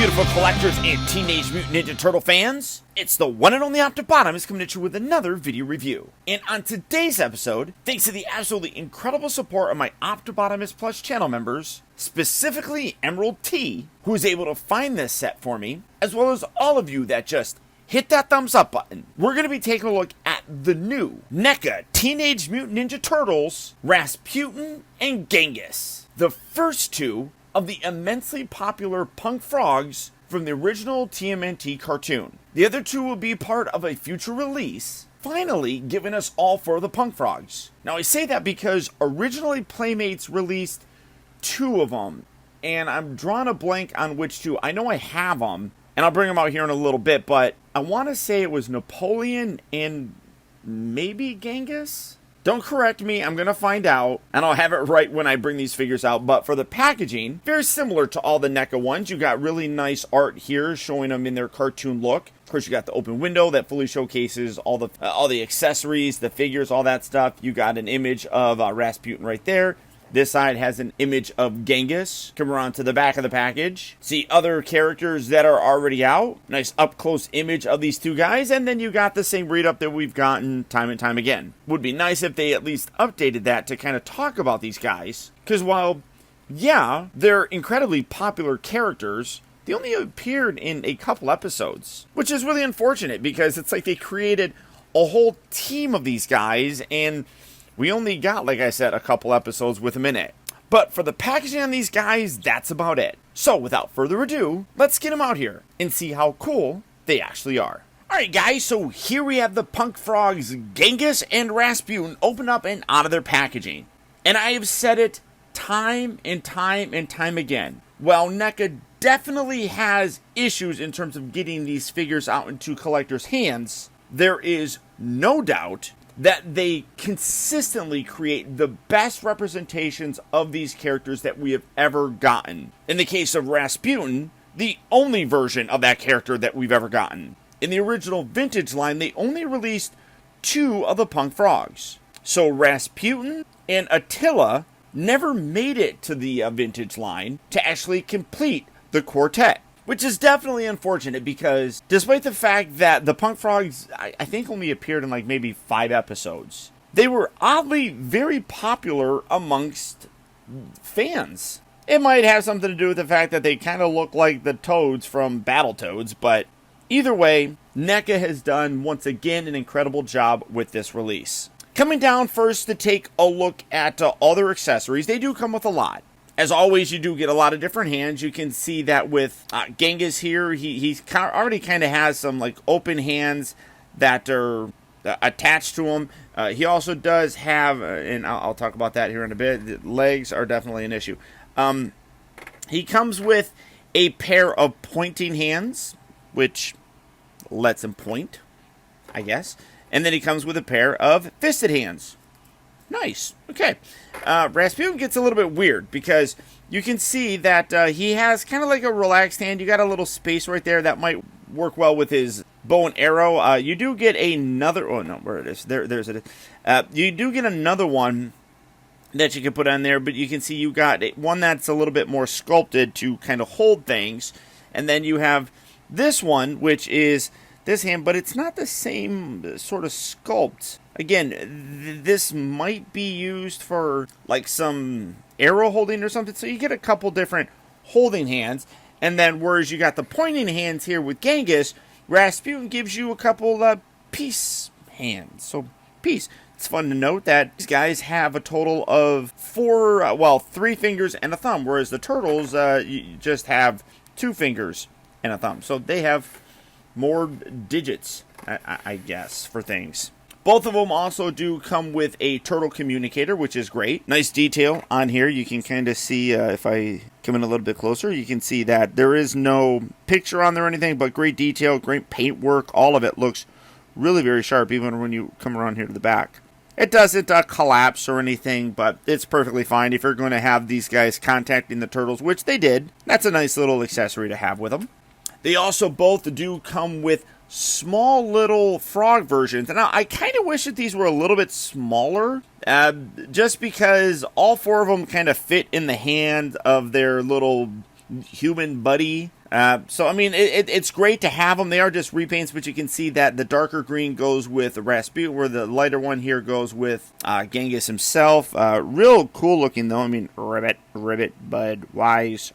beautiful collectors and Teenage Mutant Ninja Turtle fans. It's the one and only Optibotimus coming at you with another video review. And on today's episode, thanks to the absolutely incredible support of my Optibotimus Plus channel members, specifically Emerald T, who was able to find this set for me, as well as all of you that just hit that thumbs up button, we're going to be taking a look at the new NECA Teenage Mutant Ninja Turtles, Rasputin and Genghis. The first two of the immensely popular punk frogs from the original TMNT cartoon. The other two will be part of a future release, finally giving us all four of the punk frogs. Now I say that because originally Playmates released two of them, and I'm drawing a blank on which two. I know I have them, and I'll bring them out here in a little bit, but I want to say it was Napoleon and maybe Genghis? Don't correct me, I'm going to find out, and I'll have it right when I bring these figures out. But for the packaging, very similar to all the NECA ones. You got really nice art here showing them in their cartoon look. Of course, you got the open window that fully showcases all the accessories, the figures, all that stuff. You got an image of Rasputin right there. This side has an image of Genghis. Come around to the back of the package. See other characters that are already out. Nice up-close image of these two guys. And then you got the same read-up that we've gotten time and time again. Would be nice if they at least updated that to kind of talk about these guys. Because while, yeah, they're incredibly popular characters, they only appeared in a couple episodes. Which is really unfortunate because it's like they created a whole team of these guys and we only got, like I said, a couple episodes with them in it. But for the packaging on these guys, that's about it. So without further ado, let's get them out here and see how cool they actually are. Alright guys, so here we have the punk frogs Genghis and Rasputin open up and out of their packaging. And I have said it time and time and time again. While NECA definitely has issues in terms of getting these figures out into collectors' hands, there is no doubt that they consistently create the best representations of these characters that we have ever gotten. In the case of Rasputin, the only version of that character that we've ever gotten. In the original vintage line, they only released two of the punk frogs. So Rasputin and Attila never made it to the vintage line to actually complete the quartet. Which is definitely unfortunate because despite the fact that the punk frogs, I think only appeared in like maybe 5 episodes, they were oddly very popular amongst fans. It might have something to do with the fact that they kind of look like the Toads from Battletoads, but either way, NECA has done once again an incredible job with this release. Coming down first to take a look at all their accessories, they do come with a lot. As always, you do get a lot of different hands. You can see that with Genghis here, he's already kind of has some like open hands that are attached to him. He also does have, and I'll talk about that here in a bit, the legs are definitely an issue. He comes with a pair of pointing hands, which lets him point, I guess. And then he comes with a pair of fisted hands. Nice. Okay. Rasputin gets a little bit weird because you can see that he has kind of like a relaxed hand. You got a little space right there that might work well with his bow and arrow. You do get another... Oh, no, where it is. There's it. You do get another one that you can put on there, but you can see you got one that's a little bit more sculpted to kind of hold things. And then you have this one, which is this hand, but it's not the same sort of sculpt. Again, this might be used for like some arrow holding or something. So you get a couple different holding hands. And then whereas you got the pointing hands here with Genghis, Rasputin gives you a couple peace hands. So peace. It's fun to note that these guys have a total of 3 fingers and a thumb. Whereas the turtles you just have 2 fingers and a thumb. So they have more digits, I guess, for things. Both of them also do come with a turtle communicator, which is great. Nice detail on here. You can kind of see, if I come in a little bit closer, you can see that there is no picture on there or anything, but great detail, great paint work. All of it looks really very sharp, even when you come around here to the back. It doesn't collapse or anything, but it's perfectly fine if you're going to have these guys contacting the turtles, which they did. That's a nice little accessory to have with them. They also both do come with small little frog versions. And I kind of wish that these were a little bit smaller, just because all 4 of them kind of fit in the hand of their little human buddy So, I mean, it's great to have them. They are just repaints, but you can see that the darker green goes with Rasputin, where the lighter one here goes with Genghis himself. Real cool looking, though. I mean, ribbit, bud, wise.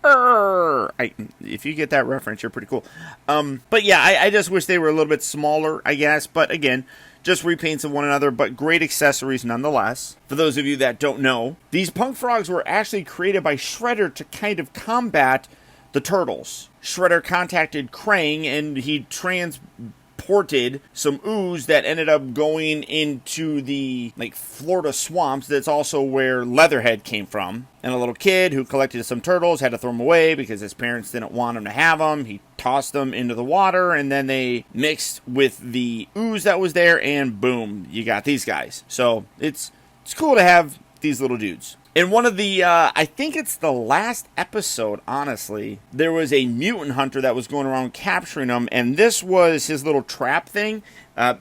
If you get that reference, you're pretty cool. But yeah, I just wish they were a little bit smaller, I guess. But again, just repaints of one another, but great accessories nonetheless. For those of you that don't know, these punk frogs were actually created by Shredder to kind of combat the turtles. Shredder contacted Krang, and he transported some ooze that ended up going into the Florida swamps. That's also where Leatherhead came from. And a little kid who collected some turtles had to throw them away because his parents didn't want him to have them. He tossed them into the water, and then they mixed with the ooze that was there, and boom, you got these guys. So it's cool to have these little dudes. In one of the, I think it's the last episode, honestly, there was a mutant hunter that was going around capturing them, and this was his little trap thing.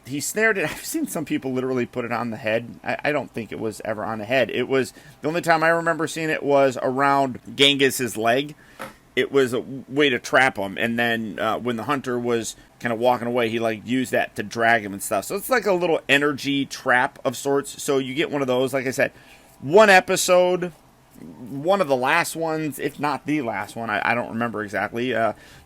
He snared it. I've seen some people literally put it on the head. I don't think it was ever on the head. It was, the only time I remember seeing it was around Genghis's leg. It was a way to trap him, and then when the hunter was kind of walking away, he used that to drag him and stuff. So it's like a little energy trap of sorts. So you get one of those, like I said, one episode, one of the last ones, if not the last one, I don't remember exactly,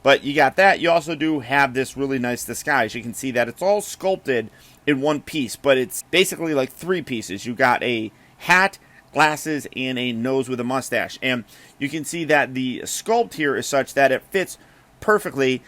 but you got that. You also do have this really nice disguise. You can see that it's all sculpted in one piece, but it's basically like three pieces. You got a hat, glasses, and a nose with a mustache, and you can see that the sculpt here is such that it fits perfectly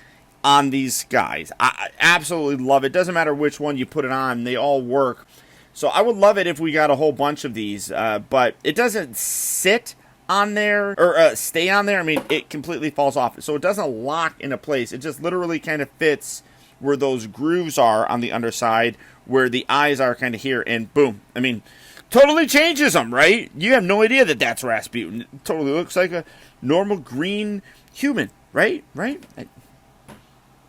on these guys. I absolutely love it. Doesn't matter which one you put it on, they all work. So I would love it if we got a whole bunch of these, but it doesn't sit on there, or stay on there. I mean, it completely falls off. So it doesn't lock into place. It just literally kind of fits where those grooves are on the underside, where the eyes are kind of here, and boom. I mean, totally changes them, right? You have no idea that that's Rasputin. It totally looks like a normal green human, right? Right?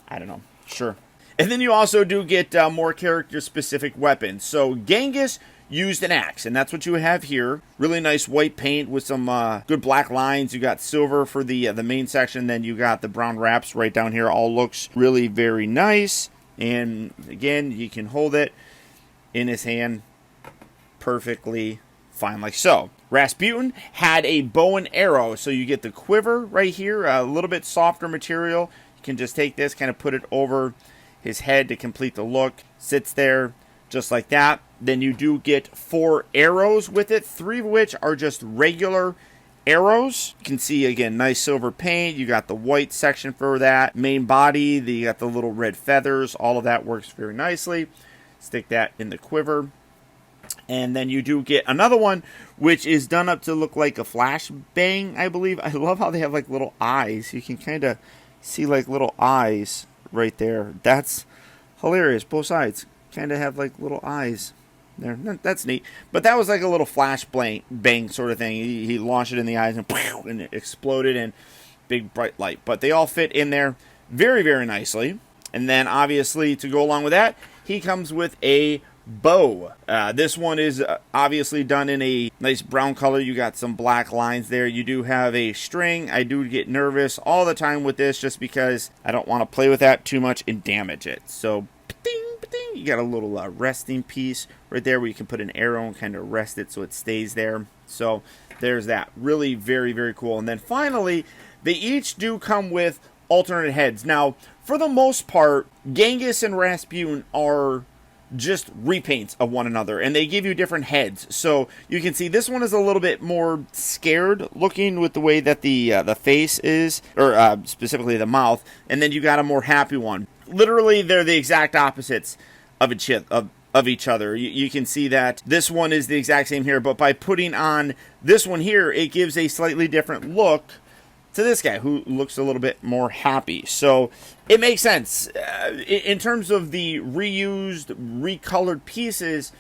I don't know. Sure. And then you also do get more character-specific weapons. So Genghis used an axe, and that's what you have here. Really nice white paint with some good black lines. You got silver for the main section. Then you got the brown wraps right down here. All looks really very nice. And again, you can hold it in his hand perfectly fine, like so. Rasputin had a bow and arrow, so you get the quiver right here, a little bit softer material. You can just take this, kind of put it over his head to complete the look. Sits there just like that. Then you do get 4 arrows with it, 3 of which are just regular arrows. You can see, again, nice silver paint. You got the white section for that main body. You got the little red feathers. All of that works very nicely. Stick that in the quiver. And then you do get another one, which is done up to look like a flashbang, I believe. I love how they have like little eyes. You can kind of see like little eyes right there. That's hilarious. Both sides kind of have like little eyes there. That's neat. But that was like a little flash bang sort of thing. He launched it in the eyes, and it exploded in big bright light. But they all fit in there very, very nicely. And then obviously to go along with that, he comes with a bow. This one is obviously done in a nice brown color. You got some black lines there. You do have a string. I do get nervous all the time with this just because I don't want to play with that too much and damage it. So you got a little resting piece right there where you can put an arrow and kind of rest it so it stays there. So there's that. Really very, very cool. And then finally, they each do come with alternate heads. Now, for the most part, Genghis and Rasputin are just repaints of one another, and they give you different heads. So you can see this one is a little bit more scared looking with the way that the face is, or specifically the mouth, and then you got a more happy one. Literally, they're the exact opposites of each other. You can see that this one is the exact same here, but by putting on this one here, it gives a slightly different look to this guy who looks a little bit more happy. So it makes sense. In terms of the reused, recolored pieces,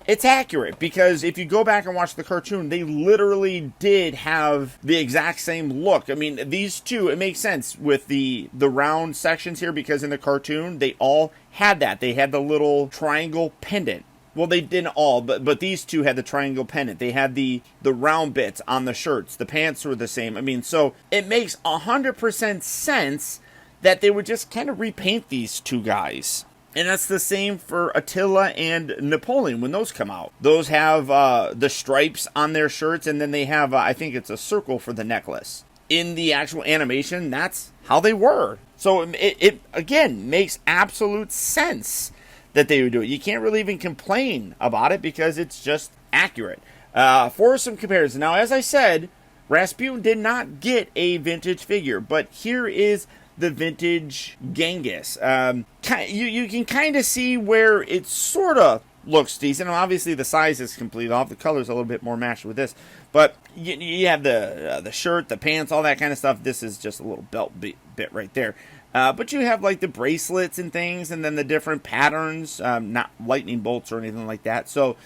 it's accurate, because if you go back and watch the cartoon, they literally did have the exact same look. I mean, these two, it makes sense with the round sections here, because in the cartoon, they all had that. They had the little triangle pendant Well, they didn't all, but these two had the triangle pennant. They had the round bits on the shirts. The pants were the same. I mean, so it makes 100% sense that they would just kind of repaint these two guys. And that's the same for Attila and Napoleon when those come out. Those have the stripes on their shirts, and then they have, I think it's a circle for the necklace. In the actual animation, that's how they were. So it again, makes absolute sense that they would do it. You can't really even complain about it because it's just accurate. For some comparison, now as I said, Rasputin did not get a vintage figure, but here is the vintage Genghis. You can kind of see where it sort of looks decent. Obviously, the size is complete off. The color's a little bit more matched with this. But you have the shirt, the pants, all that kind of stuff. This is just a little belt bit right there. But you have like the bracelets and things, and then the different patterns, not lightning bolts or anything like that. So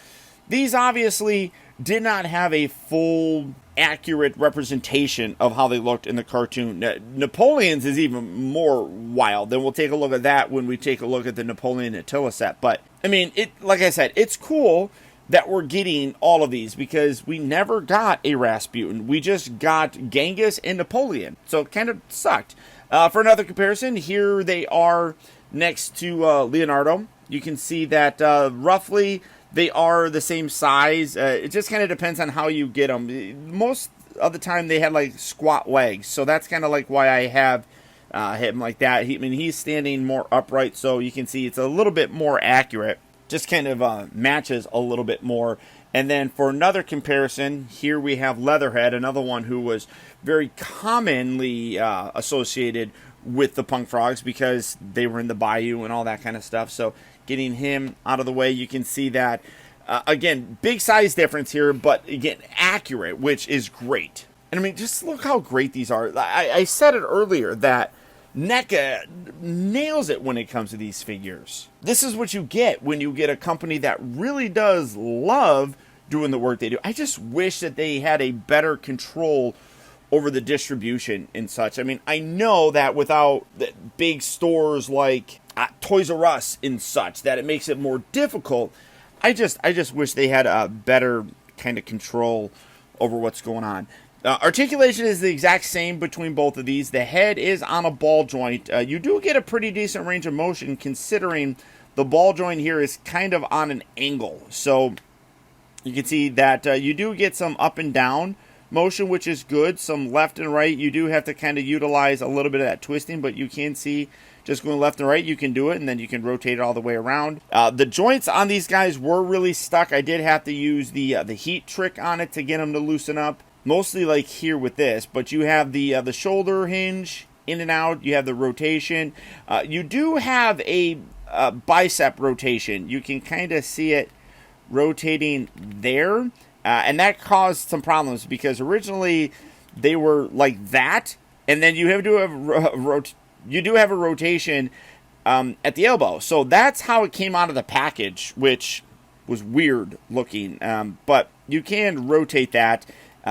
these obviously did not have a full accurate representation of how they looked in the cartoon. Napoleon's is even more wild. Then we'll take a look at that when we take a look at the Napoleon Attila set. But I mean, like I said, it's cool that we're getting all of these because we never got a Rasputin. We just got Genghis and Napoleon. So it kind of sucked. For another comparison, here they are next to Leonardo. You can see that roughly they are the same size. It just kind of depends on how you get them. Most of the time they had like squat legs, so that's kind of like why I have him like that. He's standing more upright, so you can see it's a little bit more accurate. Just kind of matches a little bit more. And then for another comparison, here we have Leatherhead, another one who was very commonly associated with the Punk Frogs because they were in the bayou and all that kind of stuff. So getting him out of the way, you can see that, again, big size difference here, but again, accurate, which is great. And I mean, just look how great these are. I said it earlier that NECA nails it when it comes to these figures. This is what you get when you get a company that really does love doing the work they do. I just wish that they had a better control over the distribution and such. I mean, I know that without the big stores like Toys R Us and such, that it makes it more difficult. I just wish they had a better kind of control over what's going on. Articulation is the exact same between both of these. The head is on a ball joint. You do get a pretty decent range of motion considering the ball joint here is kind of on an angle. So you can see that you do get some up and down motion, which is good. Some left and right. You do have to kind of utilize a little bit of that twisting, but you can see just going left and right, you can do it, and then you can rotate it all the way around. The joints on these guys were really stuck. I did have to use the heat trick on it to get them to loosen up. Mostly like here with this, but you have the shoulder hinge in and out. You have the rotation. You do have a bicep rotation. You can kind of see it rotating there, and that caused some problems because originally they were like that, and then you do have a rotation at the elbow. So that's how it came out of the package, which was weird looking. But you can rotate that.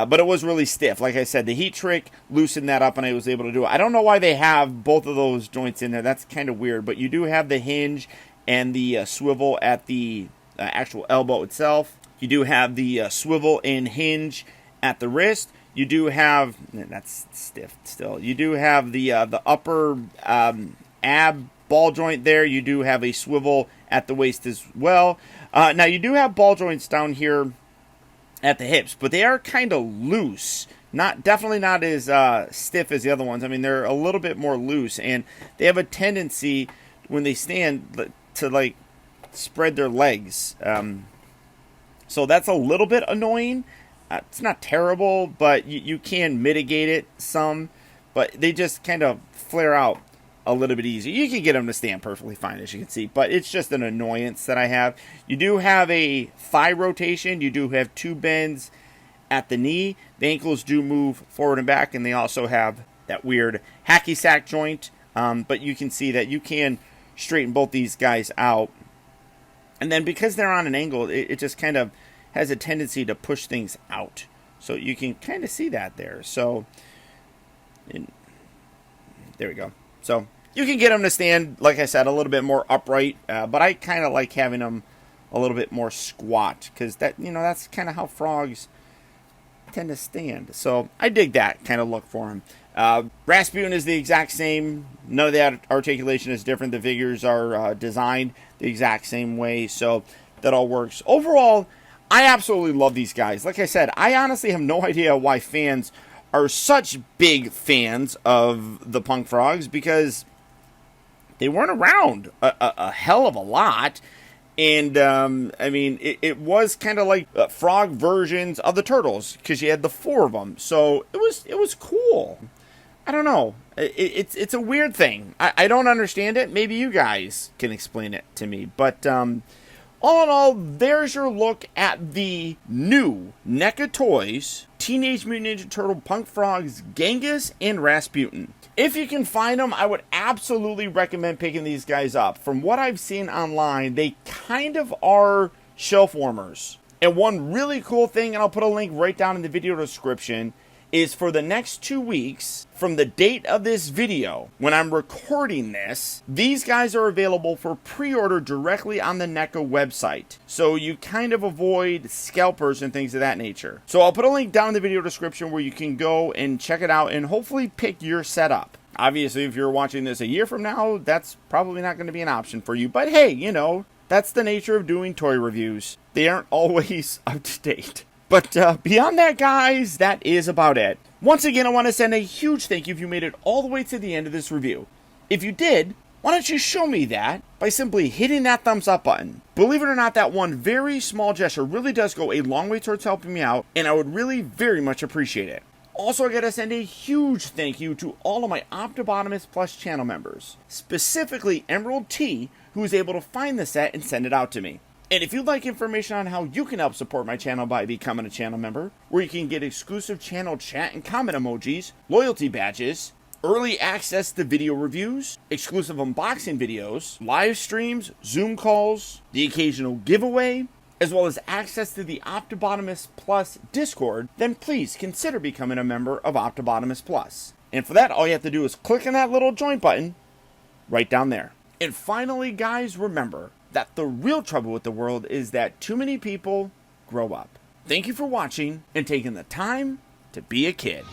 But it was really stiff. Like I said, the heat trick loosened that up and I was able to do it. I don't know why they have both of those joints in there. That's kind of weird. But you do have the hinge and the swivel at the actual elbow itself. You do have the swivel and hinge at the wrist. You do have, that's stiff still. You do have the upper ab ball joint there. You do have a swivel at the waist as well. Now you do have ball joints down here at the hips, but they are kind of loose. Definitely not as stiff as the other ones. I mean, they're a little bit more loose, and they have a tendency when they stand to like spread their legs. So that's a little bit annoying. It's not terrible, but you can mitigate it some. But they just kind of flare out a little bit easier. You can get them to stand perfectly fine, as you can see, but it's just an annoyance that I have. You do have a thigh rotation. You do have two bends at the knee. The ankles do move forward and back, and they also have that weird hacky sack joint. But you can see that you can straighten both these guys out. And then because they're on an angle, it just kind of has a tendency to push things out. So you can kind of see that there. So there we go. So you can get them to stand, like I said, a little bit more upright, but I kind of like having them a little bit more squat, because that's kind of how frogs tend to stand. So I dig that kind of look for him. Rasputin is the exact same. None of the articulation is different. The figures are designed the exact same way, so that all works. Overall, I absolutely love these guys. Like I said, I honestly have no idea why fans are such big fans of the Punk Frogs, because they weren't around a hell of a lot. And, I mean, it was kind of like frog versions of the Turtles, because you had the 4 of them. So it was cool. I don't know. It's a weird thing. I don't understand it. Maybe you guys can explain it to me. But, all in all, there's your look at the new NECA Toys Teenage Mutant Ninja Turtle Punk Frogs Genghis and Rasputin. If you can find them, I would absolutely recommend picking these guys up. From what I've seen online, they kind of are shelf warmers. And one really cool thing, and I'll put a link right down in the video description, is for the next 2 weeks, from the date of this video, when I'm recording this, these guys are available for pre-order directly on the NECA website. So you kind of avoid scalpers and things of that nature. So I'll put a link down in the video description where you can go and check it out and hopefully pick your setup. Obviously, if you're watching this a year from now, that's probably not going to be an option for you. But hey, that's the nature of doing toy reviews. They aren't always up to date. But beyond that, guys, that is about it. Once again, I want to send a huge thank you if you made it all the way to the end of this review. If you did, why don't you show me that by simply hitting that thumbs up button? Believe it or not, that one very small gesture really does go a long way towards helping me out, and I would really very much appreciate it. Also, I gotta send a huge thank you to all of my Optibotimus Plus channel members, specifically Emerald T, who was able to find the set and send it out to me. And if you'd like information on how you can help support my channel by becoming a channel member, where you can get exclusive channel chat and comment emojis, loyalty badges, early access to video reviews, exclusive unboxing videos, live streams, Zoom calls, the occasional giveaway, as well as access to the Optibotimus Plus Discord, then please consider becoming a member of Optibotimus Plus. And for that, all you have to do is click on that little join button right down there. And finally, guys, remember that the real trouble with the world is that too many people grow up. Thank you for watching and taking the time to be a kid.